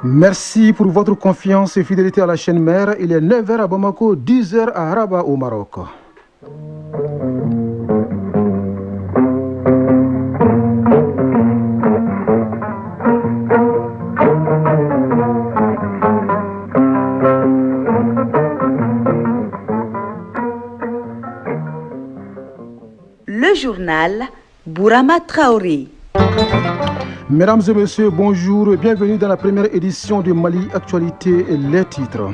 Merci pour votre confiance et fidélité à la chaîne mère. Il est 9h à Bamako, 10h à Rabat au Maroc. Le journal Bourama Traoré. Mesdames et messieurs, bonjour et bienvenue dans la première édition de Mali Actualité et les titres.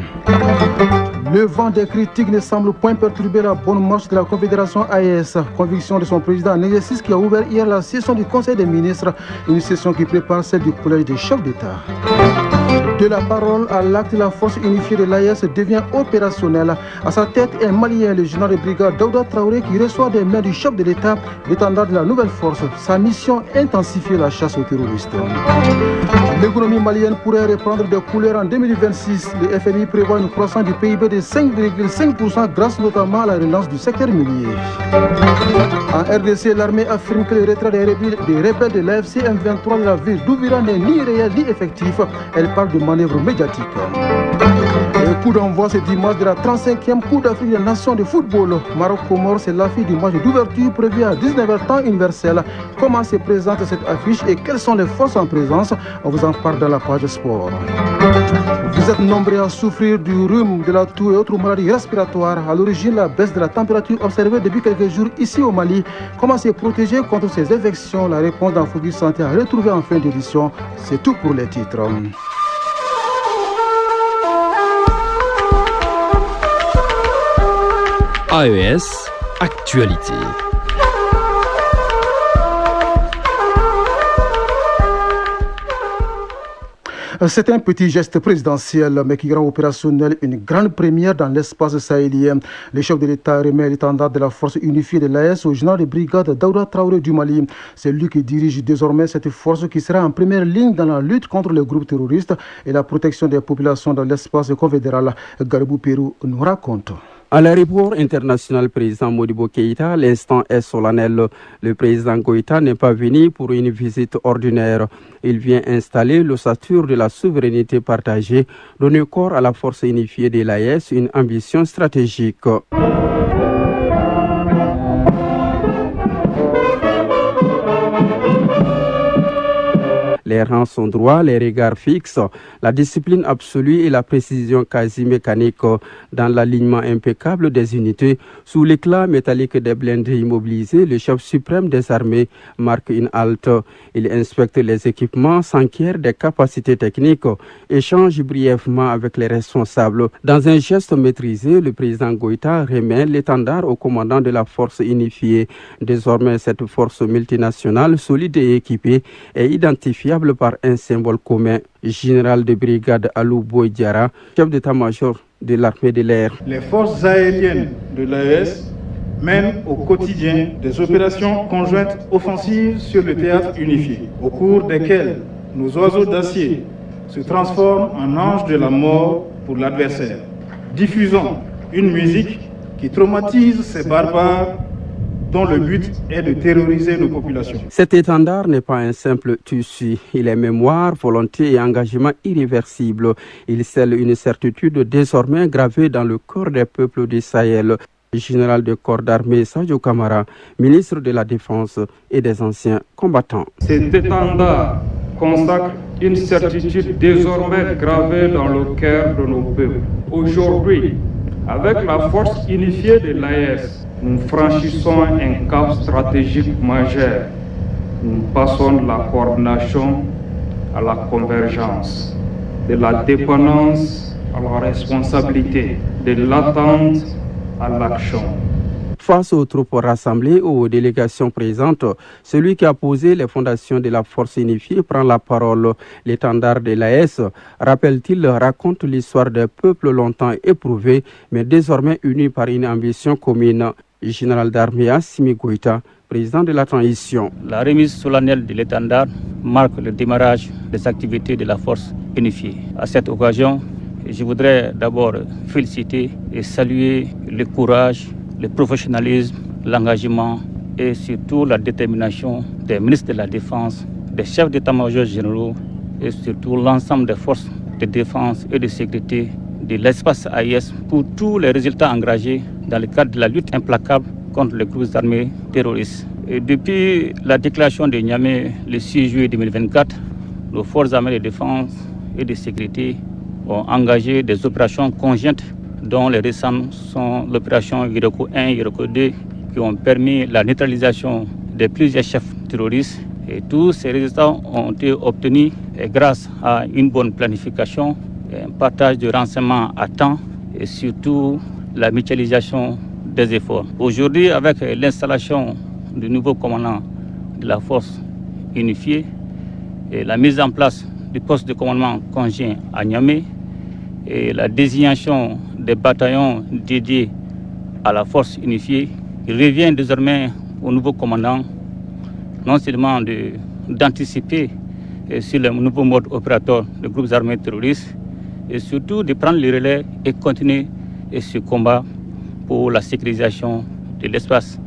Le vent des critiques ne semble point perturber la bonne marche de la Confédération AES. Conviction de son président en exercice qui a ouvert hier la session du Conseil des ministres, une session qui prépare celle du Collège des chefs d'État. De la parole à l'acte, la force unifiée de l'AES devient opérationnelle. À sa tête, un Malien, le général de brigade Daouda Traoré, qui reçoit des mains du chef de l'État l'étendard de la nouvelle force. Sa mission, intensifier la chasse aux terroristes. L'économie malienne pourrait reprendre des couleurs en 2026. Le FMI prévoit une croissance du PIB de 5,5% grâce notamment à la relance du secteur minier. En RDC, l'armée affirme que le retrait des rebelles de l'AFC M23 de la ville d'Ouvira n'est ni réel ni effectif. Elle parle de manœuvre médiatique. Le coup d'envoi ce dimanche de la 35e Coupe d'Afrique des Nations de football. Maroc-Comore, c'est l'affiche du match d'ouverture prévu à 19h temps universel. Comment se présente cette affiche et quelles sont les forces en présence? On vous en parle dans la page sport. Vous êtes nombreux à souffrir du rhume, de la toux et autres maladies respiratoires. À l'origine, la baisse de la température observée depuis quelques jours ici au Mali. Comment se protéger contre ces infections? La réponse dans Focus Santé à retrouver en fin d'édition. C'est tout pour les titres. AES Actualité. C'est un petit geste présidentiel, mais qui rend opérationnel une grande première dans l'espace sahélien. Le chef de l'État remet l'étendard de la force unifiée de l'AES au général de brigade Daouda Traoré du Mali. C'est lui qui dirige désormais cette force qui sera en première ligne dans la lutte contre les groupes terroristes et la protection des populations dans l'espace confédéral. Garibou Pérou nous raconte. À l'aéroport international président Modibo Keïta, l'instant est solennel. Le président Goïta n'est pas venu pour une visite ordinaire. Il vient installer l'ossature de la souveraineté partagée, donner corps à la force unifiée de l'AES, une ambition stratégique. Les rangs sont droits, les regards fixes, la discipline absolue et la précision quasi mécanique dans l'alignement impeccable des unités. Sous l'éclat métallique des blindés immobilisés, le chef suprême des armées marque une halte. Il inspecte les équipements, s'enquiert des capacités techniques, échange brièvement avec les responsables. Dans un geste maîtrisé, le président Goïta remet l'étendard au commandant de la force unifiée. Désormais, cette force multinationale, solide et équipée, est identifiable par un symbole commun. Général de brigade Alou Boy Diara, chef d'état-major de l'armée de l'air. Les forces aériennes de l'AES mènent au quotidien des opérations conjointes offensives sur le théâtre unifié, au cours desquelles nos oiseaux d'acier se transforment en anges de la mort pour l'adversaire. Diffusons une musique qui traumatise ces barbares dont le but est de terroriser nos populations. Cet étendard n'est pas un simple tissu. Il est mémoire, volonté et engagement irréversible. Il scelle une certitude désormais gravée dans le corps des peuples du Sahel. Général de corps d'armée Sadio Kamara, ministre de la Défense et des anciens combattants. Cet étendard consacre une certitude désormais gravée dans le cœur de nos peuples. Aujourd'hui, avec la force unifiée de l'AES, nous franchissons un cap stratégique majeur. nous passons de la coordination à la convergence, de la dépendance à la responsabilité, de l'attente à l'action. Face aux troupes rassemblées, aux délégations présentes, celui qui a posé les fondations de la force unifiée prend la parole. L'étendard de l'AES, rappelle-t-il, raconte l'histoire d'un peuple longtemps éprouvé, mais désormais uni par une ambition commune. Général d'armée Assimi Goïta, président de la transition. La remise solennelle de l'étendard marque le démarrage des activités de la force unifiée. À cette occasion, je voudrais d'abord féliciter et saluer le courage, le professionnalisme, l'engagement et surtout la détermination des ministres de la Défense, des chefs d'état-major généraux et surtout l'ensemble des forces de défense et de sécurité de l'espace AIS pour tous les résultats engagés dans le cadre de la lutte implacable contre les groupes armés terroristes. Et depuis la déclaration de Niamey le 6 juillet 2024, nos forces armées de défense et de sécurité ont engagé des opérations conjointes dont les récentes sont l'opération Iroko 1 et Iroko 2 qui ont permis la neutralisation de plusieurs chefs terroristes. Et tous ces résultats ont été obtenus grâce à une bonne planification, un partage de renseignements à temps et surtout la mutualisation des efforts. Aujourd'hui, avec l'installation du nouveau commandant de la force unifiée et la mise en place du poste de commandement conjoint à Niamey et la désignation des bataillons dédiés à la force unifiée, il revient désormais au nouveau commandant non seulement d'anticiper sur le nouveau mode opératoire des groupes armés terroristes et surtout de prendre le relais et continuer ce combat pour la sécurisation de l'espace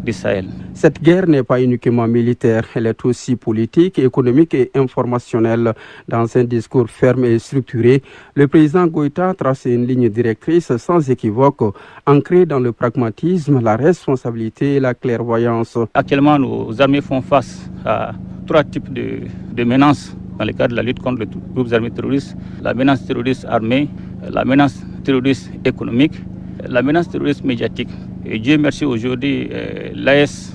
du Sahel. Cette guerre n'est pas uniquement militaire, elle est aussi politique, économique et informationnelle. Dans un discours ferme et structuré, le président Goïta trace une ligne directrice sans équivoque, ancrée dans le pragmatisme, la responsabilité et la clairvoyance. Actuellement, nos armées font face à 3 types de menaces dans le cadre de la lutte contre les groupes armés terroristes. La menace terroriste armée, la menace terroriste économique, la menace terroriste médiatique. Et Dieu merci, aujourd'hui, l'AES,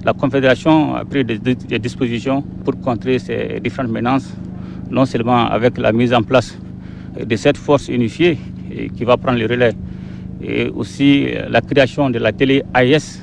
la Confédération a pris des dispositions pour contrer ces différentes menaces, non seulement avec la mise en place de cette force unifiée qui va prendre le relais, et aussi la création de la télé AES,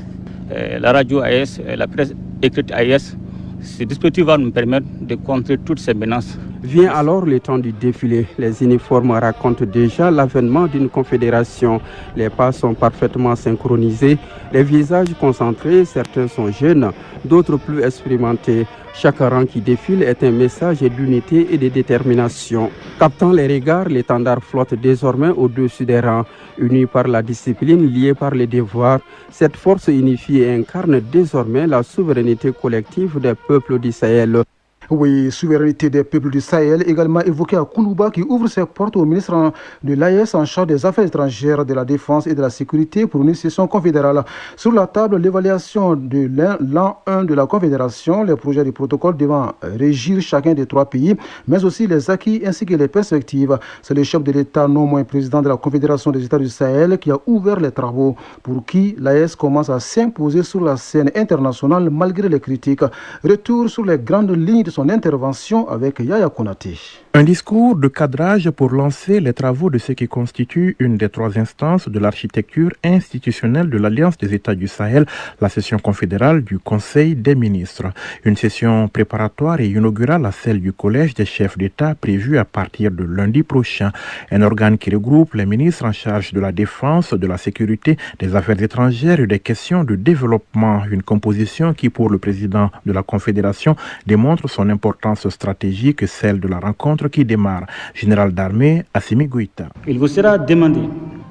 la radio AES, la presse écrite AES. Ce dispositif va nous permettre de contrer toutes ces menaces. Vient alors le temps du défilé. Les uniformes racontent déjà l'avènement d'une confédération. Les pas sont parfaitement synchronisés, les visages concentrés, certains sont jeunes, d'autres plus expérimentés. Chaque rang qui défile est un message d'unité et de détermination. Captant les regards, l'étendard flotte désormais au-dessus des rangs. Unis par la discipline, liés par les devoirs, cette force unifiée incarne désormais la souveraineté collective des peuples du Sahel. Oui, souveraineté des peuples du Sahel, également évoqué à Koulouba, qui ouvre ses portes au ministre de l'AES en charge des affaires étrangères, de la défense et de la sécurité pour une session confédérale. Sur la table, l'évaluation de l'an 1 de la confédération, les projets du protocole devant régir chacun des 3 pays, mais aussi les acquis ainsi que les perspectives. C'est le chef de l'État, non moins président de la Confédération des États du Sahel, qui a ouvert les travaux, pour qui l'AES commence à s'imposer sur la scène internationale malgré les critiques. Retour sur les grandes lignes de son intervention avec Yaya Konaté. Un discours de cadrage pour lancer les travaux de ce qui constitue une des 3 instances de l'architecture institutionnelle de l'Alliance des États du Sahel, la session confédérale du Conseil des ministres. Une session préparatoire et inaugurale à celle du Collège des chefs d'État prévue à partir de lundi prochain. Un organe qui regroupe les ministres en charge de la défense, de la sécurité, des affaires étrangères et des questions de développement. Une composition qui, pour le président de la Confédération, démontre son importance stratégique, celle de la rencontre qui démarre. Général d'armée Assimi Goïta. Il vous sera demandé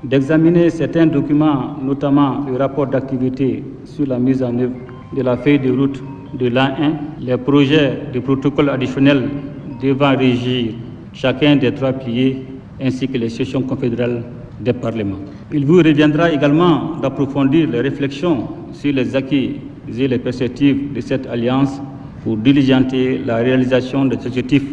d'examiner certains documents, notamment le rapport d'activité sur la mise en œuvre de la feuille de route de l'an 1, les projets de protocole additionnel devant régir chacun des 3 piliers, ainsi que les sessions confédérales des parlements. Il vous reviendra également d'approfondir les réflexions sur les acquis et les perspectives de cette alliance pour diligenter la réalisation des objectifs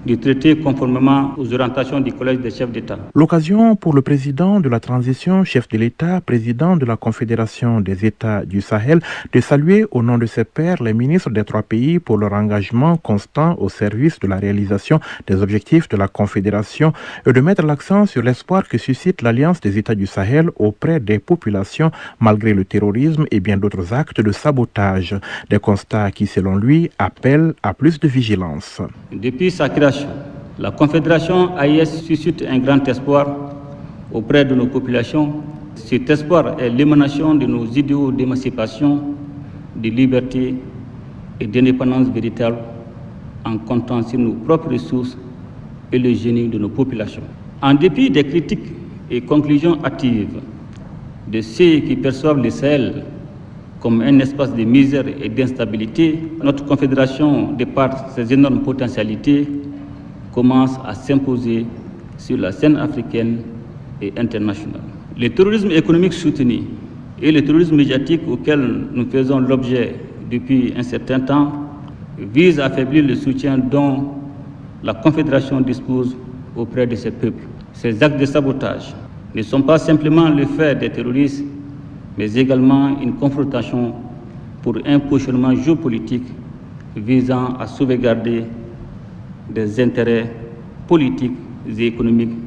du traité conformément aux orientations du Collège des chefs d'État. L'occasion pour le président de la transition, chef de l'État, président de la Confédération des États du Sahel, de saluer au nom de ses pairs les ministres des 3 pays pour leur engagement constant au service de la réalisation des objectifs de la Confédération et de mettre l'accent sur l'espoir que suscite l'Alliance des États du Sahel auprès des populations malgré le terrorisme et bien d'autres actes de sabotage. Des constats qui, selon lui, appellent à plus de vigilance. Depuis sa création, la Confédération AIS suscite un grand espoir auprès de nos populations. Cet espoir est l'émanation de nos idéaux d'émancipation, de liberté et d'indépendance véritable en comptant sur nos propres ressources et le génie de nos populations. En dépit des critiques et conclusions hâtives de ceux qui perçoivent le Sahel comme un espace de misère et d'instabilité, notre confédération, de par ses énormes potentialités, commence à s'imposer sur la scène africaine et internationale. Le terrorisme économique soutenu et le terrorisme médiatique auquel nous faisons l'objet depuis un certain temps visent à affaiblir le soutien dont la Confédération dispose auprès de ses peuples. Ces actes de sabotage ne sont pas simplement le fait des terroristes, mais également une confrontation pour un positionnement géopolitique visant à sauvegarder des intérêts politiques et économiques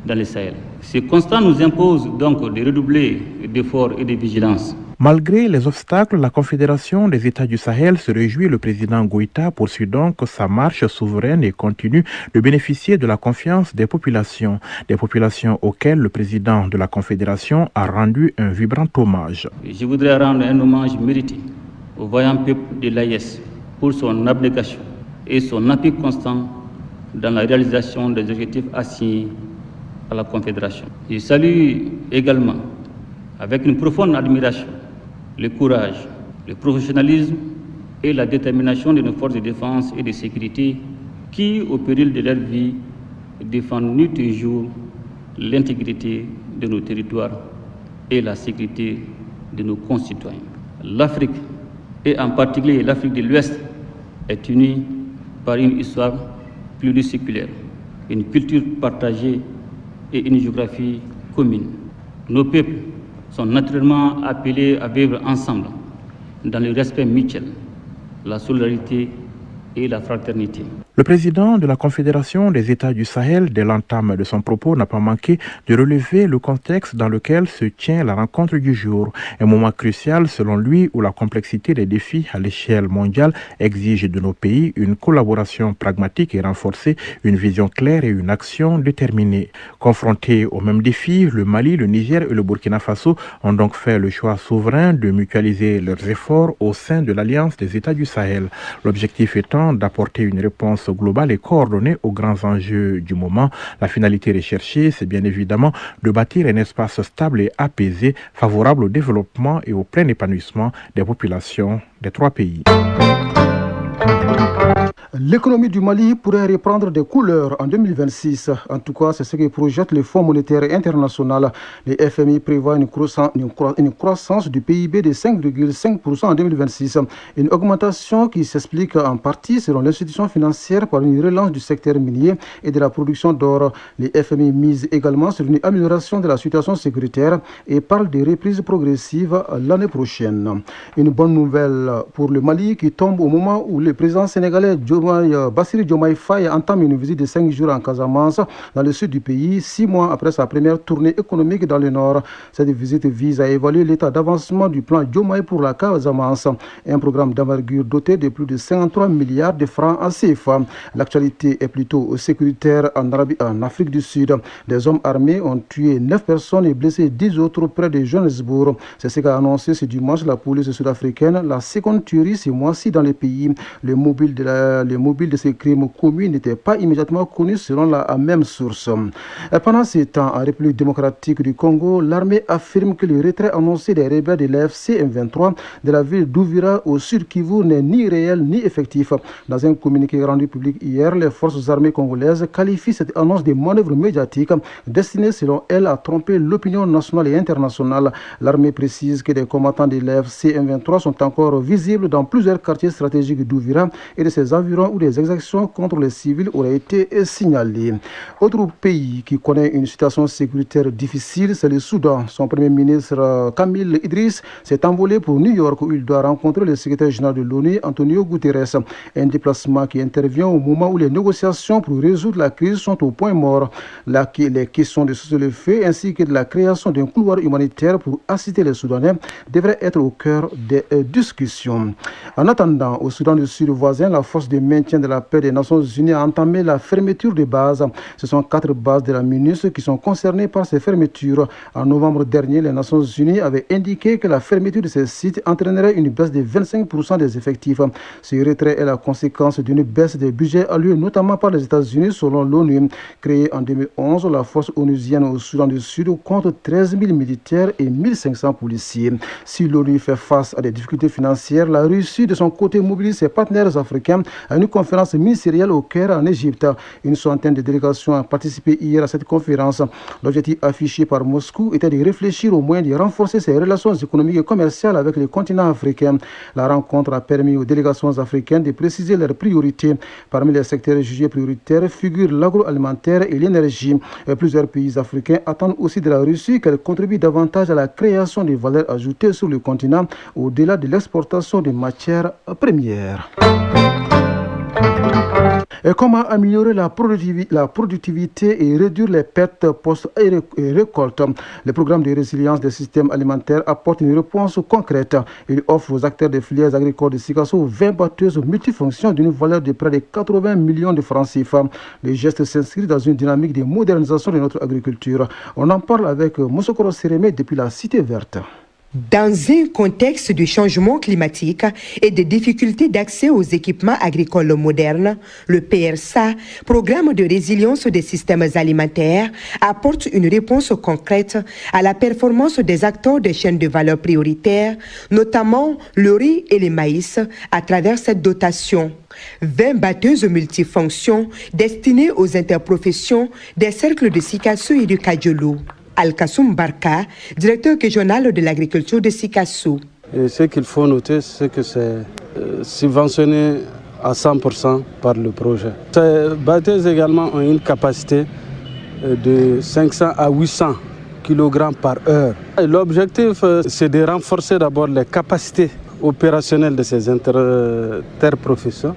dans le Sahel. Ce constat nous impose donc de redoubler d'efforts et de vigilance. Malgré les obstacles, la Confédération des États du Sahel se réjouit. Le président Goïta poursuit donc sa marche souveraine et continue de bénéficier de la confiance des populations auxquelles le président de la Confédération a rendu un vibrant hommage. Je voudrais rendre un hommage mérité au vaillant peuple de l'AIS pour son abnégation et son appui constant dans la réalisation des objectifs assignés à la Confédération. Je salue également avec une profonde admiration le courage, le professionnalisme et la détermination de nos forces de défense et de sécurité qui, au péril de leur vie, défendent nuit et jour l'intégrité de nos territoires et la sécurité de nos concitoyens. L'Afrique, et en particulier l'Afrique de l'Ouest, est unie par une histoire pluriséculaire, une culture partagée et une géographie commune. Nos peuples sont naturellement appelés à vivre ensemble dans le respect mutuel, la solidarité et la fraternité. Le président de la Confédération des États du Sahel, dès l'entame de son propos, n'a pas manqué de relever le contexte dans lequel se tient la rencontre du jour. Un moment crucial, selon lui, où la complexité des défis à l'échelle mondiale exige de nos pays une collaboration pragmatique et renforcée, une vision claire et une action déterminée. Confrontés aux mêmes défis, le Mali, le Niger et le Burkina Faso ont donc fait le choix souverain de mutualiser leurs efforts au sein de l'Alliance des États du Sahel. L'objectif étant d'apporter une réponse globale et coordonnée aux grands enjeux du moment. La finalité recherchée, c'est bien évidemment de bâtir un espace stable et apaisé, favorable au développement et au plein épanouissement des populations des 3 pays. L'économie du Mali pourrait reprendre des couleurs en 2026. En tout cas, c'est ce que projette le Fonds monétaire international. Le FMI prévoit une croissance du PIB de 5,5% en 2026. Une augmentation qui s'explique en partie, selon l'institution financière, par une relance du secteur minier et de la production d'or. Le FMI mise également sur une amélioration de la situation sécuritaire et parle de reprise progressive l'année prochaine. Une bonne nouvelle pour le Mali qui tombe au moment où le président sénégalais Bassirou Diomaye Faye entame une visite de 5 jours en Casamance, dans le sud du pays, 6 mois après sa première tournée économique dans le nord. Cette visite vise à évaluer l'état d'avancement du plan Diomaye pour la Casamance, un programme d'envergure doté de plus de 53 milliards de francs en CFA. L'actualité est plutôt sécuritaire en Afrique du Sud. Des hommes armés ont tué 9 personnes et blessé 10 autres près de Johannesburg. C'est ce qu'a annoncé ce dimanche la police sud-africaine. La seconde tuerie ce mois-ci dans le pays. Le mobile de ces crimes commis n'était pas immédiatement connu selon la même source. Pendant ce temps, en République démocratique du Congo, l'armée affirme que le retrait annoncé des rebelles de l'AFC M23 de la ville d'Ouvira au sud Kivu n'est ni réel ni effectif. Dans un communiqué rendu public hier, les forces armées congolaises qualifient cette annonce de manœuvre médiatique destinée selon elles à tromper l'opinion nationale et internationale. L'armée précise que des combattants de l'AFC M23 sont encore visibles dans plusieurs quartiers stratégiques d'Ouvira et de ses environs carburant ou des exactions contre les civils auraient été signalées. Autre pays qui connaît une situation sécuritaire difficile, c'est le Soudan. Son premier ministre Kamil Idriss s'est envolé pour New York où il doit rencontrer le secrétaire général de l'ONU, Antonio Guterres. Un déplacement qui intervient au moment où les négociations pour résoudre la crise sont au point mort. Les questions de cessez-le-feu ainsi que de la création d'un couloir humanitaire pour assister les Soudanais devraient être au cœur des discussions. En attendant, au Soudan du Sud voisin, la force de maintien de la paix des Nations Unies a entamé la fermeture des bases. Ce sont 4 bases de la MINUST qui sont concernées par ces fermetures. En novembre dernier, les Nations Unies avaient indiqué que la fermeture de ces sites entraînerait une baisse de 25% des effectifs. Ce retrait est la conséquence d'une baisse des budgets alloués notamment par les États-Unis selon l'ONU. Créée en 2011, la force onusienne au Soudan du Sud compte 13 000 militaires et 1500 policiers. Si l'ONU fait face à des difficultés financières, la Russie de son côté mobilise ses partenaires africains à une conférence ministérielle au Caire en Égypte. Une centaine de délégations ont participé hier à cette conférence. L'objectif affiché par Moscou était de réfléchir au moyen de renforcer ses relations économiques et commerciales avec le continent africain. La rencontre a permis aux délégations africaines de préciser leurs priorités. Parmi les secteurs jugés prioritaires figurent l'agroalimentaire et l'énergie. Plusieurs pays africains attendent aussi de la Russie qu'elle contribue davantage à la création de valeurs ajoutées sur le continent au-delà de l'exportation de matières premières. Et comment améliorer la productivité et réduire les pertes post-récolte. Le programme de résilience des systèmes alimentaires apporte une réponse concrète. Il offre aux acteurs des filières agricoles de Sikasso 20 batteuses multifonctions d'une valeur de près de 80 millions de francs CFA. Le geste s'inscrit dans une dynamique de modernisation de notre agriculture. On en parle avec Moussokoro Sérémé depuis la Cité Verte. Dans un contexte de changement climatique et de difficultés d'accès aux équipements agricoles modernes, le PRSA, Programme de résilience des systèmes alimentaires, apporte une réponse concrète à la performance des acteurs des chaînes de valeur prioritaires, notamment le riz et le maïs, à travers cette dotation. 20 batteuses multifonctions destinées aux interprofessions des cercles de Sikasso et de Kadjolo. Al-Kassoum Barka, directeur régional de l'agriculture de Sikasso. Ce qu'il faut noter, c'est que c'est subventionné à 100% par le projet. Ces batteuses également ont une capacité de 500 à 800 kg par heure. L'objectif, c'est de renforcer d'abord les capacités opérationnelles de ces interprofessions.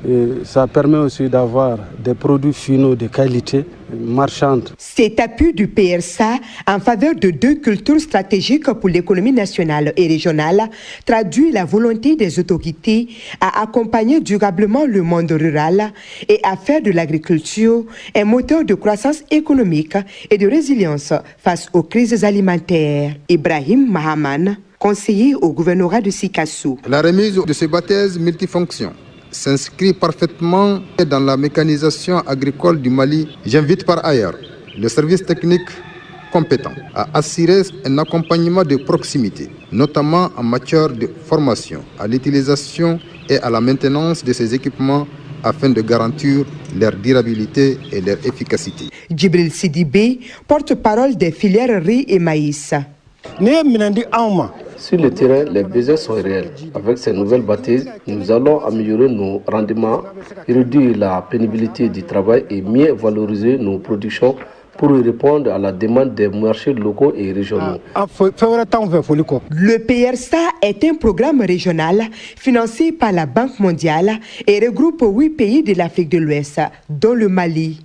Et ça permet aussi d'avoir des produits finaux de qualité marchande. Cet appui du PRSA en faveur de 2 cultures stratégiques pour l'économie nationale et régionale traduit la volonté des autorités à accompagner durablement le monde rural et à faire de l'agriculture un moteur de croissance économique et de résilience face aux crises alimentaires. Ibrahim Mahaman, conseiller au gouvernorat de Sikasso. La remise de ces batteuses multifonctions s'inscrit parfaitement dans la mécanisation agricole du Mali. J'invite par ailleurs le service technique compétent à assurer un accompagnement de proximité, notamment en matière de formation, à l'utilisation et à la maintenance de ces équipements afin de garantir leur durabilité et leur efficacité. Djibril Sidibé, porte-parole des filières riz et maïs. Sur le terrain, les besoins sont réels. Avec ces nouvelles bâtisses, nous allons améliorer nos rendements, réduire la pénibilité du travail et mieux valoriser nos productions pour répondre à la demande des marchés locaux et régionaux. Le PRSA est un programme régional financé par la Banque mondiale et regroupe 8 pays de l'Afrique de l'Ouest, dont le Mali.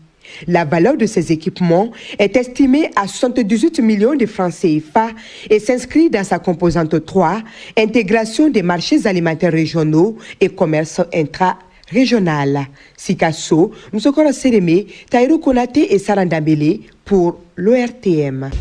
La valeur de ces équipements est estimée à 78 millions de francs CFA et s'inscrit dans sa composante 3, intégration des marchés alimentaires régionaux et commerce intra-régional. Sikasso, Moussokoro Sérémé, Taïro Konaté et Sarandambélé pour l'ORTM.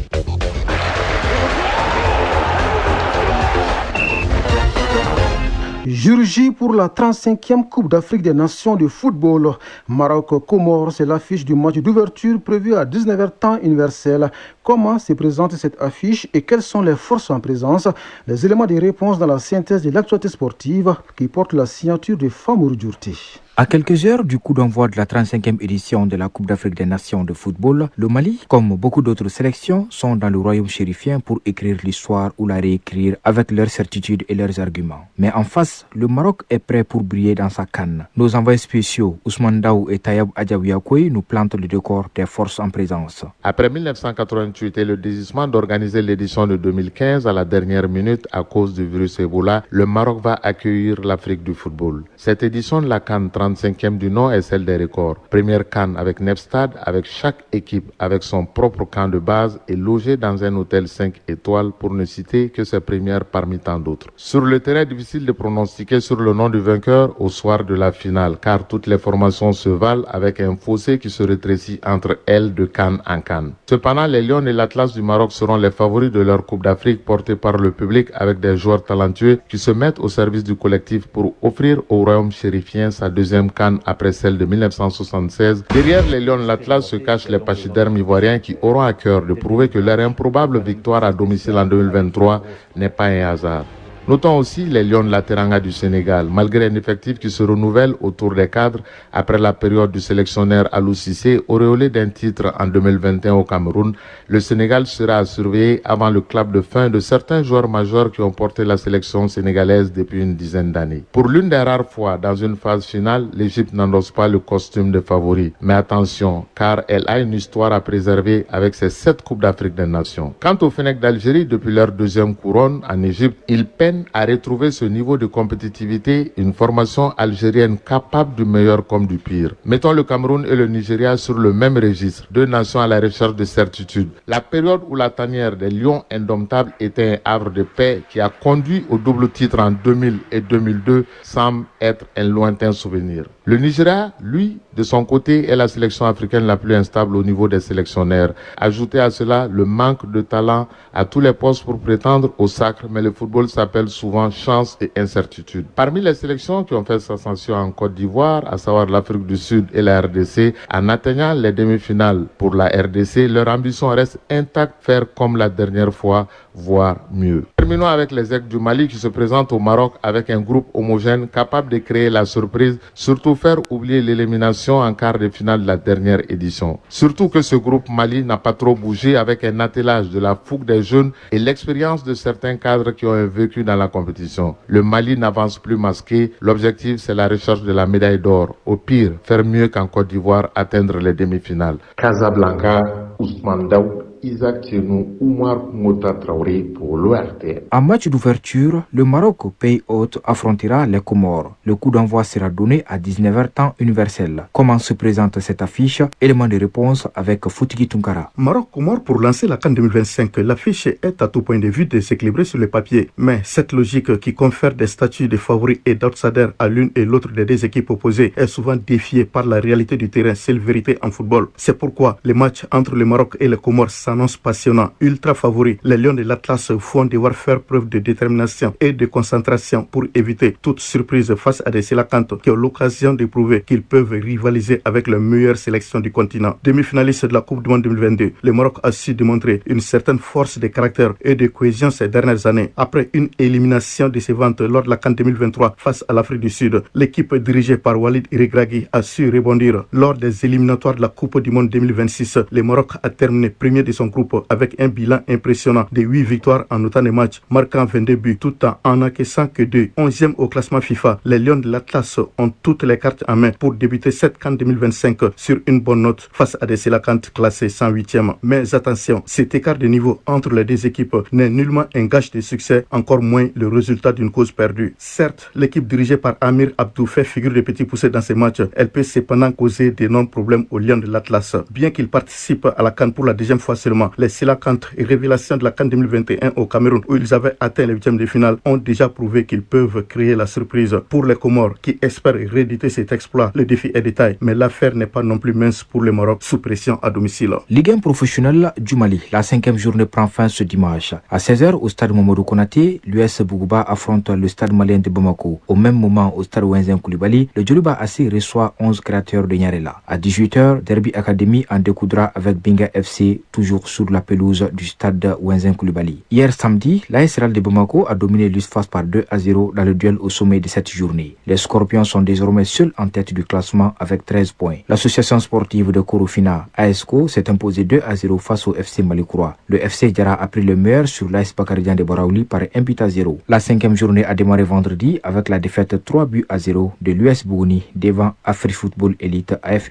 Jour J pour la 35e Coupe d'Afrique des Nations de football. Maroc-Comores, c'est l'affiche du match d'ouverture prévu à 19h temps universel. Comment se présente cette affiche et quelles sont les forces en présence? Les éléments de réponse dans la synthèse de l'actualité sportive qui porte la signature de Famour Djourti. À quelques heures du coup d'envoi de la 35e édition de la Coupe d'Afrique des Nations de football, le Mali, comme beaucoup d'autres sélections, sont dans le royaume chérifien pour écrire l'histoire ou la réécrire avec leurs certitudes et leurs arguments. Mais en face, le Maroc est prêt pour briller dans sa canne. Nos envoyés spéciaux, Ousmane Daou et Tayeb Adjaouiakoui, nous plantent le décor des forces en présence. Après 1988 et le désistement d'organiser l'édition de 2015 à la dernière minute à cause du virus Ebola, le Maroc va accueillir l'Afrique du football. Cette édition de la CAN 35e du nom est celle des records. Première CAN avec 9 stades, avec chaque équipe avec son propre camp de base et logé dans un hôtel 5 étoiles pour ne citer que ses premières parmi tant d'autres. Sur le terrain, difficile de pronostiquer sur le nom du vainqueur au soir de la finale car toutes les formations se valent avec un fossé qui se rétrécit entre elles de CAN en CAN. Cependant, les Lions et l'Atlas du Maroc seront les favoris de leur Coupe d'Afrique portée par le public avec des joueurs talentueux qui se mettent au service du collectif pour offrir au royaume chérifien sa deuxième CAN après celle de 1976. Derrière les Lions de l'Atlas se cachent les pachydermes ivoiriens qui auront à cœur de prouver que leur improbable victoire à domicile en 2023 n'est pas un hasard. Notons aussi les Lions de la Teranga du Sénégal. Malgré un effectif qui se renouvelle autour des cadres après la période du sélectionneur Alou Cissé, auréolé d'un titre en 2021 au Cameroun, le Sénégal sera à surveiller avant le clap de fin de certains joueurs majeurs qui ont porté la sélection sénégalaise depuis une dizaine d'années. Pour l'une des rares fois dans une phase finale, l'Égypte n'endosse pas le costume de favori. Mais attention, car elle a une histoire à préserver avec ses 7 Coupes d'Afrique des Nations. Quant au Fennec d'Algérie, depuis leur deuxième couronne en Égypte, ils peinent à retrouver ce niveau de compétitivité, une formation algérienne capable du meilleur comme du pire. Mettons le Cameroun et le Nigeria sur le même registre, deux nations à la recherche de certitude. La période où la tanière des Lions indomptables était un havre de paix qui a conduit au double titre en 2000 et 2002 semble être un lointain souvenir. Le Nigeria, lui, de son côté, est la sélection africaine la plus instable au niveau des sélectionnaires. Ajoutez à cela le manque de talent à tous les postes pour prétendre au sacre, mais le football s'appelle souvent chance et incertitude. Parmi les sélections qui ont fait sensation en Côte d'Ivoire, à savoir l'Afrique du Sud et la RDC, en atteignant les demi-finales pour la RDC, leur ambition reste intacte, faire comme la dernière fois, voire mieux. Terminons avec les Aigles du Mali qui se présentent au Maroc avec un groupe homogène capable de créer la surprise, surtout faire oublier l'élimination en quart de finale de la dernière édition. Surtout que ce groupe Mali n'a pas trop bougé avec un attelage de la fougue des jeunes et l'expérience de certains cadres qui ont vécu dans la compétition. Le Mali n'avance plus masqué. L'objectif, c'est la recherche de la médaille d'or. Au pire, faire mieux qu'en Côte d'Ivoire, atteindre les demi-finales. Casablanca, Ousmane Daoud, Isaac Tchenou, Oumar Mota Traoré pour l'ORTN. En match d'ouverture, le Maroc, pays hôte, affrontera les Comores. Le coup d'envoi sera donné à 19h temps universel. Comment se présente cette affiche? Élément de réponse avec Foutiki Tunkara. Maroc-Comores pour lancer la CAN 2025. L'affiche est à tout point de vue déséquilibrée sur le papier. Mais cette logique qui confère des statuts de favoris et d'outsiders à l'une et l'autre des deux équipes opposées est souvent défiée par la réalité du terrain, seule vérité en football. C'est pourquoi les matchs entre le Maroc et les Comores s'annonce passionnant. Ultra favori, les Lions de l'Atlas vont devoir faire preuve de détermination et de concentration pour éviter toute surprise face à des sélacantes qui ont l'occasion de prouver qu'ils peuvent rivaliser avec les meilleures sélections du continent. Demi-finaliste de la Coupe du Monde 2022, le Maroc a su démontrer une certaine force de caractère et de cohésion ces dernières années. Après une élimination décevante lors de la CAN 2023 face à l'Afrique du Sud, l'équipe dirigée par Walid Regragui a su rebondir. Lors des éliminatoires de la Coupe du Monde 2026, le Maroc a terminé premier de son groupe avec un bilan impressionnant de 8 victoires en autant de matchs, marquant 22 buts tout en encaissant que 2. 11e au classement FIFA, les Lions de l'Atlas ont toutes les cartes en main pour débuter cette CAN 2025 sur une bonne note face à des sélacantes classées 108e. Mais attention, cet écart de niveau entre les deux équipes n'est nullement un gage de succès, encore moins le résultat d'une cause perdue. Certes, l'équipe dirigée par Amir Abdou fait figure de petit poussé dans ces matchs. Elle peut cependant causer d'énormes problèmes aux Lions de l'Atlas. Bien qu'ils participent à la CAN pour la deuxième fois seulement, les sélacantes et révélations de la CAN 2021 au Cameroun où ils avaient atteint les 8e de finale ont déjà prouvé qu'ils peuvent créer la surprise. Pour les Comores qui espèrent rééditer cet exploit, le défi est de taille, mais l'affaire n'est pas non plus mince pour le Maroc sous pression à domicile. Ligue 1 professionnelle du Mali, la 5e journée prend fin ce dimanche. À 16h au stade Mamadou Konaté, l'US Bougouba affronte le stade malien de Bamako. Au même moment au stade Wenzen Koulibaly, le Djoliba AC reçoit 11 créateurs de Nyarela. À 18h, Derby Academy en découdra avec Binga FC, toujours toujours sur la pelouse du stade Wenzen Koulibaly. Hier samedi, l'AS Real de Bamako a dominé l'USFAS par 2-0 dans le duel au sommet de cette journée. Les Scorpions sont désormais seuls en tête du classement avec 13 points. L'association sportive de Korofina, ASCO, s'est imposée 2-0 face au FC Malikroa. Le FC Diarra a pris le meilleur sur l'AS Bakaridian de Baraouli par 1-0. La 5e journée a démarré vendredi avec la défaite 3-0 de l'US Bougouni devant AfriFootball Elite AFE.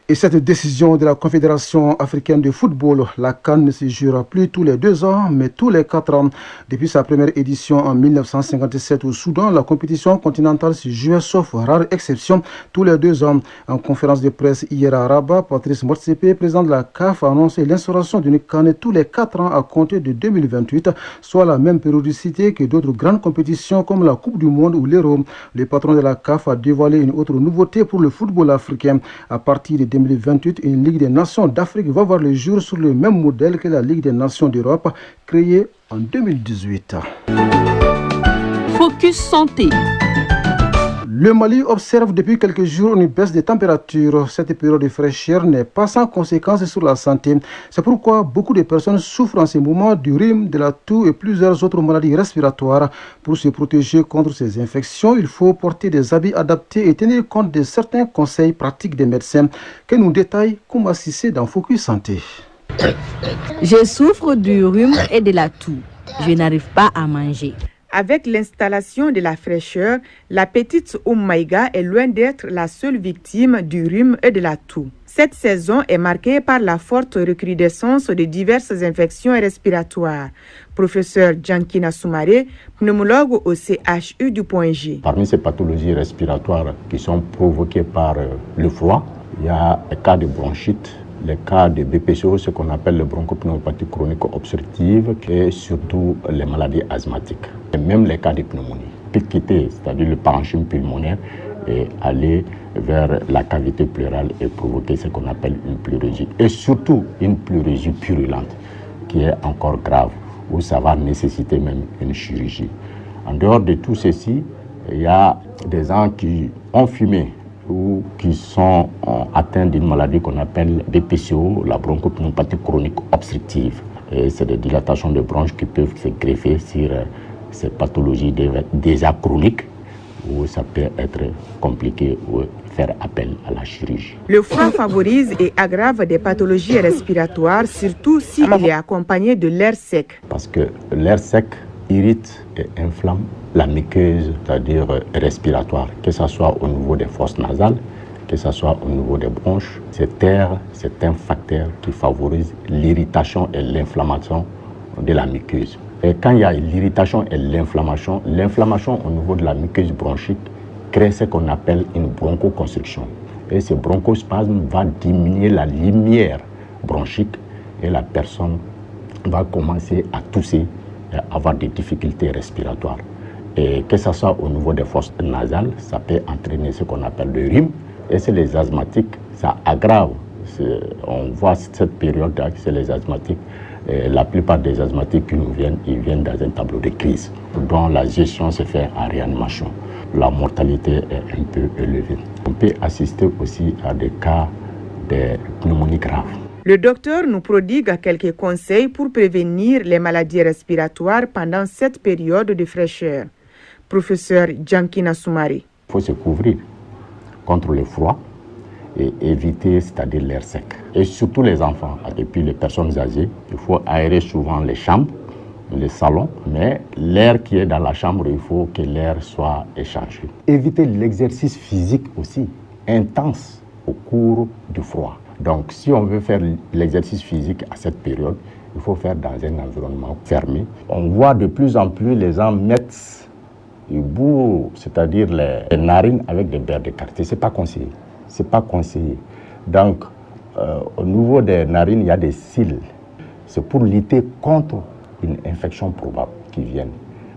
Et cette décision de la Confédération africaine de football, la CAN ne se jouera plus tous les 2 ans, mais tous les 4 ans. Depuis sa première édition en 1957 au Soudan, la compétition continentale se jouait, sauf rare exception, tous les 2 ans. En conférence de presse hier à Rabat, Patrice Motsepe, président de la CAF, a annoncé l'instauration d'une CAN tous les 4 ans à compter de 2028, soit la même périodicité que d'autres grandes compétitions comme la Coupe du Monde ou l'Euro. Le patron de la CAF a dévoilé une autre nouveauté pour le football africain. À partir de 2028, une Ligue des Nations d'Afrique va voir le jour sur le même modèle que la Ligue des Nations d'Europe, créée en 2018. Focus santé. Le Mali observe depuis quelques jours une baisse des températures. Cette période de fraîcheur n'est pas sans conséquences sur la santé. C'est pourquoi beaucoup de personnes souffrent en ce moment du rhume, de la toux et plusieurs autres maladies respiratoires. Pour se protéger contre ces infections, il faut porter des habits adaptés et tenir compte de certains conseils pratiques des médecins que nous détaille Kouma Sissé dans Focus Santé. Je souffre du rhume et de la toux. Je n'arrive pas à manger. Avec l'installation de la fraîcheur, la petite Maïga est loin d'être la seule victime du rhume et de la toux. Cette saison est marquée par la forte recrudescence de diverses infections respiratoires. Professeur Djankina Soumaré, pneumologue au CHU du Point G. Parmi ces pathologies respiratoires qui sont provoquées par le froid, il y a les cas de bronchite, les cas de BPCO, ce qu'on appelle le bronchopneumopathie chronique obstructive, et surtout les maladies asthmatiques. Et même les cas de pneumonie. Peut quitter, c'est-à-dire le parenchyme pulmonaire, et aller vers la cavité pleurale et provoquer ce qu'on appelle une pleurésie. Et surtout une pleurésie purulente, qui est encore grave, où ça va nécessiter même une chirurgie. En dehors de tout ceci, il y a des gens qui ont fumé ou qui sont atteints d'une maladie qu'on appelle BPCO, la bronchopneumopathie chronique obstructive. Et c'est des dilatations de bronches qui peuvent se greffer sur ces pathologies déjà chroniques, où ça peut être compliqué ou faire appel à la chirurgie. Le froid favorise et aggrave des pathologies respiratoires, surtout s'il est accompagné de l'air sec. Parce que l'air sec irrite et inflamme la muqueuse, c'est-à-dire respiratoire, que ce soit au niveau des fosses nasales, que ce soit au niveau des bronches. Cet air, c'est un facteur qui favorise l'irritation et l'inflammation de la muqueuse. Et quand il y a l'irritation et l'inflammation au niveau de la muqueuse bronchique crée ce qu'on appelle une bronchoconstriction. Et ce bronchospasme va diminuer la lumière bronchique et la personne va commencer à tousser et avoir des difficultés respiratoires. Et que ce soit au niveau des fosses nasales, ça peut entraîner ce qu'on appelle le rhume. Et c'est les asthmatiques, ça aggrave. On voit cette période-là, c'est les asthmatiques. Et la plupart des asthmatiques qui nous viennent, ils viennent dans un tableau de crise, dont la gestion se fait en réanimation. La mortalité est un peu élevée. On peut assister aussi à des cas de pneumonie grave. Le docteur nous prodigue quelques conseils pour prévenir les maladies respiratoires pendant cette période de fraîcheur. Professeur Djankina Soumaré. Il faut se couvrir contre le froid et éviter, c'est-à-dire l'air sec. Et surtout les enfants et puis les personnes âgées, il faut aérer souvent les chambres, les salons, mais l'air qui est dans la chambre, il faut que l'air soit échangé. Éviter l'exercice physique aussi, intense au cours du froid. Donc si on veut faire l'exercice physique à cette période, il faut faire dans un environnement fermé. On voit de plus en plus les gens mettre du bout, c'est-à-dire les narines avec des beurres de karité. C'est pas conseillé. C'est pas conseillé. Donc, au niveau des narines, il y a des cils. C'est pour lutter contre une infection probable qui vienne.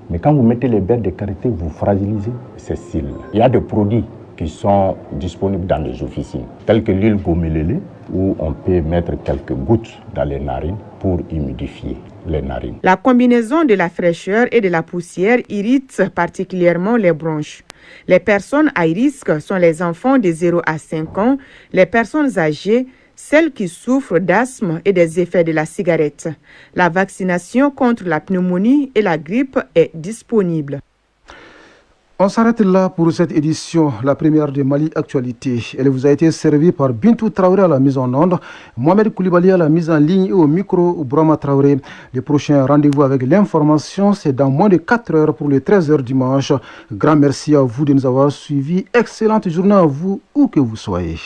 Mais quand vous mettez les beurres de karité, vous fragilisez ces cils. Il y a des produits qui sont disponibles dans les officines, tels que l'huile gomelélé, où on peut mettre quelques gouttes dans les narines pour humidifier les narines. La combinaison de la fraîcheur et de la poussière irrite particulièrement les bronches. Les personnes à risque sont les enfants de 0 à 5 ans, les personnes âgées, celles qui souffrent d'asthme et des effets de la cigarette. La vaccination contre la pneumonie et la grippe est disponible. On s'arrête là pour cette édition, la première de Mali Actualité. Elle vous a été servie par Bintou Traoré à la mise en onde, Mohamed Koulibaly à la mise en ligne et au micro Bourama Traoré. Le prochain rendez-vous avec l'information, c'est dans moins de 4 heures pour les 13h dimanche. Grand merci à vous de nous avoir suivis. Excellente journée à vous, où que vous soyez.